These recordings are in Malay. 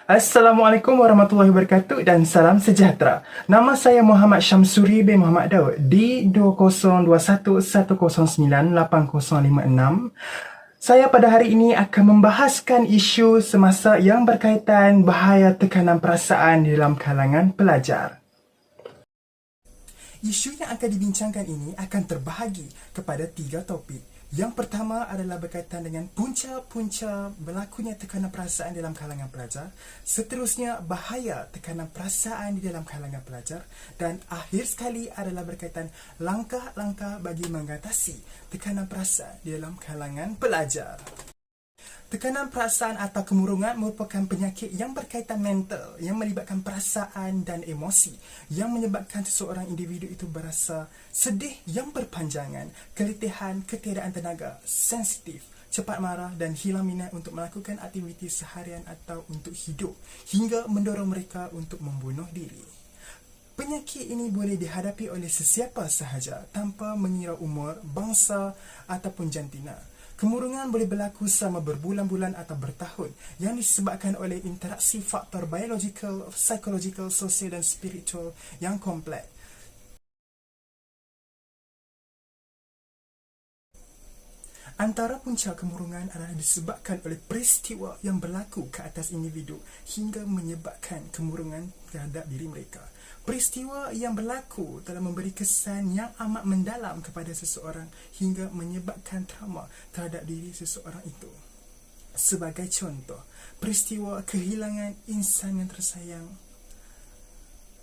Assalamualaikum warahmatullahi wabarakatuh dan salam sejahtera. Nama saya Muhammad Syamsuri bin Muhammad Daud di 2021109806. Saya pada hari ini akan membahaskan isu semasa yang berkaitan bahaya tekanan perasaan di dalam kalangan pelajar. Isu yang akan dibincangkan ini akan terbahagi kepada 3 topik. Yang pertama adalah berkaitan dengan punca-punca berlakunya tekanan perasaan dalam kalangan pelajar. Seterusnya, bahaya tekanan perasaan di dalam kalangan pelajar. Dan akhir sekali adalah berkaitan langkah-langkah bagi mengatasi tekanan perasaan di dalam kalangan pelajar. Tekanan perasaan atau kemurungan merupakan penyakit yang berkaitan mental yang melibatkan perasaan dan emosi yang menyebabkan seseorang individu itu berasa sedih yang berpanjangan, keletihan, ketiadaan tenaga, sensitif, cepat marah dan hilang minat untuk melakukan aktiviti seharian atau untuk hidup hingga mendorong mereka untuk membunuh diri. Penyakit ini boleh dihadapi oleh sesiapa sahaja tanpa mengira umur, bangsa ataupun jantina. Kemurungan boleh berlaku selama berbulan-bulan atau bertahun yang disebabkan oleh interaksi faktor biological, psychological, sosial dan spiritual yang kompleks. Antara punca kemurungan adalah disebabkan oleh peristiwa yang berlaku ke atas individu hingga menyebabkan kemurungan terhadap diri mereka. Peristiwa yang berlaku telah memberi kesan yang amat mendalam kepada seseorang hingga menyebabkan trauma terhadap diri seseorang itu. Sebagai contoh, peristiwa kehilangan insan yang tersayang,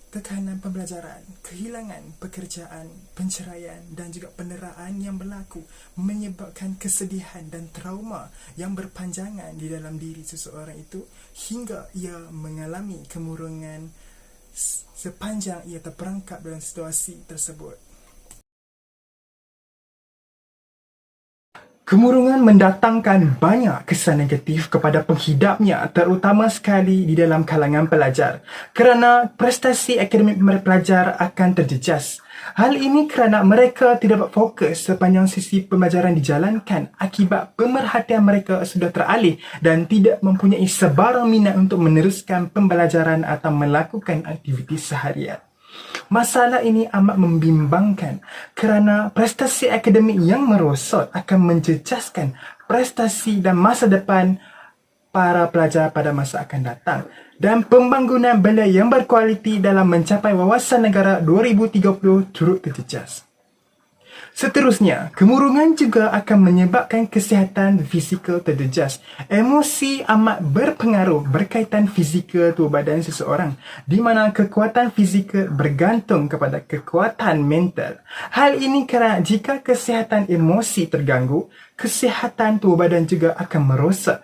tekanan pembelajaran, kehilangan pekerjaan, penceraian dan juga penderaan yang berlaku menyebabkan kesedihan dan trauma yang berpanjangan di dalam diri seseorang itu hingga ia mengalami kemurungan sepanjang ia terperangkap dalam situasi tersebut. Kemurungan mendatangkan banyak kesan negatif kepada penghidapnya, terutama sekali di dalam kalangan pelajar, kerana prestasi akademik pelajar akan terjejas. Hal ini kerana mereka tidak dapat fokus sepanjang sesi pembelajaran dijalankan akibat pemerhatian mereka sudah teralih dan tidak mempunyai sebarang minat untuk meneruskan pembelajaran atau melakukan aktiviti seharian. Masalah ini amat membimbangkan kerana prestasi akademik yang merosot akan menjejaskan prestasi dan masa depan para pelajar pada masa akan datang dan pembangunan bela yang berkualiti dalam mencapai wawasan negara 2030 turut terjejas. Seterusnya, kemurungan juga akan menyebabkan kesihatan fizikal terjejas. Emosi amat berpengaruh berkaitan fizikal tubuh badan seseorang, di mana kekuatan fizikal bergantung kepada kekuatan mental. Hal ini kerana jika kesihatan emosi terganggu, kesihatan tubuh badan juga akan merosak.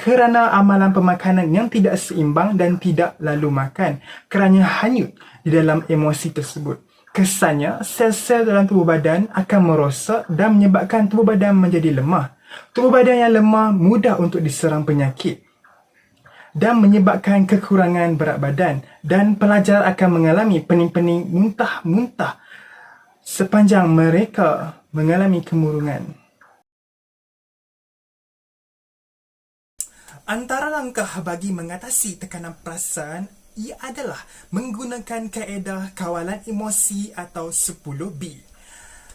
Kerana amalan pemakanan yang tidak seimbang dan tidak lalu makan, kerana hanyut di dalam emosi tersebut. Kesannya, sel-sel dalam tubuh badan akan merosak dan menyebabkan tubuh badan menjadi lemah. Tubuh badan yang lemah mudah untuk diserang penyakit dan menyebabkan kekurangan berat badan dan pelajar akan mengalami pening-pening, muntah-muntah sepanjang mereka mengalami kemurungan. Antara langkah bagi mengatasi tekanan perasaan ia adalah menggunakan kaedah kawalan emosi atau 10B.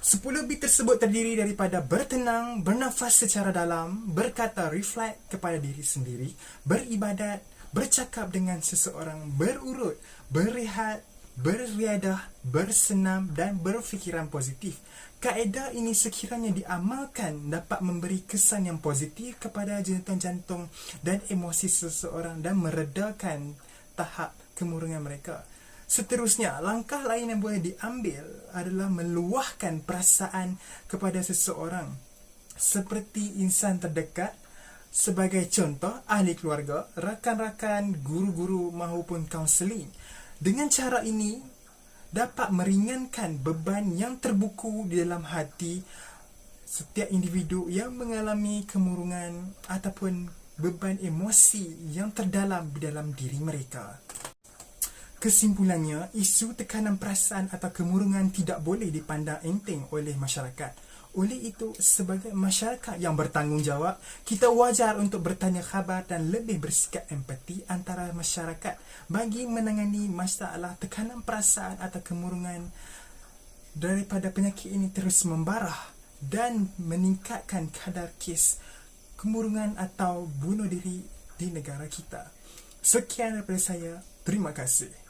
10B tersebut terdiri daripada bertenang, bernafas secara dalam, berkata reflect kepada diri sendiri, beribadat, bercakap dengan seseorang, berurut, berehat, beriadah, bersenam dan berfikiran positif. Kaedah ini sekiranya diamalkan dapat memberi kesan yang positif kepada jantung-jantung dan emosi seseorang dan meredakan tahap kemurungan mereka. Seterusnya, langkah lain yang boleh diambil adalah meluahkan perasaan kepada seseorang seperti insan terdekat, sebagai contoh ahli keluarga, rakan-rakan, guru-guru maupun kaunseling. Dengan cara ini dapat meringankan beban yang terbuku di dalam hati setiap individu yang mengalami kemurungan ataupun beban emosi yang terdalam di dalam diri mereka. Kesimpulannya, isu tekanan perasaan atau kemurungan tidak boleh dipandang enteng oleh masyarakat. Oleh itu, sebagai masyarakat yang bertanggungjawab, kita wajar untuk bertanya khabar dan lebih bersikap empati antara masyarakat bagi menangani masalah tekanan perasaan atau kemurungan daripada penyakit ini terus membarah dan meningkatkan kadar kes kemurungan atau bunuh diri di negara kita. Sekian daripada saya. Terima kasih.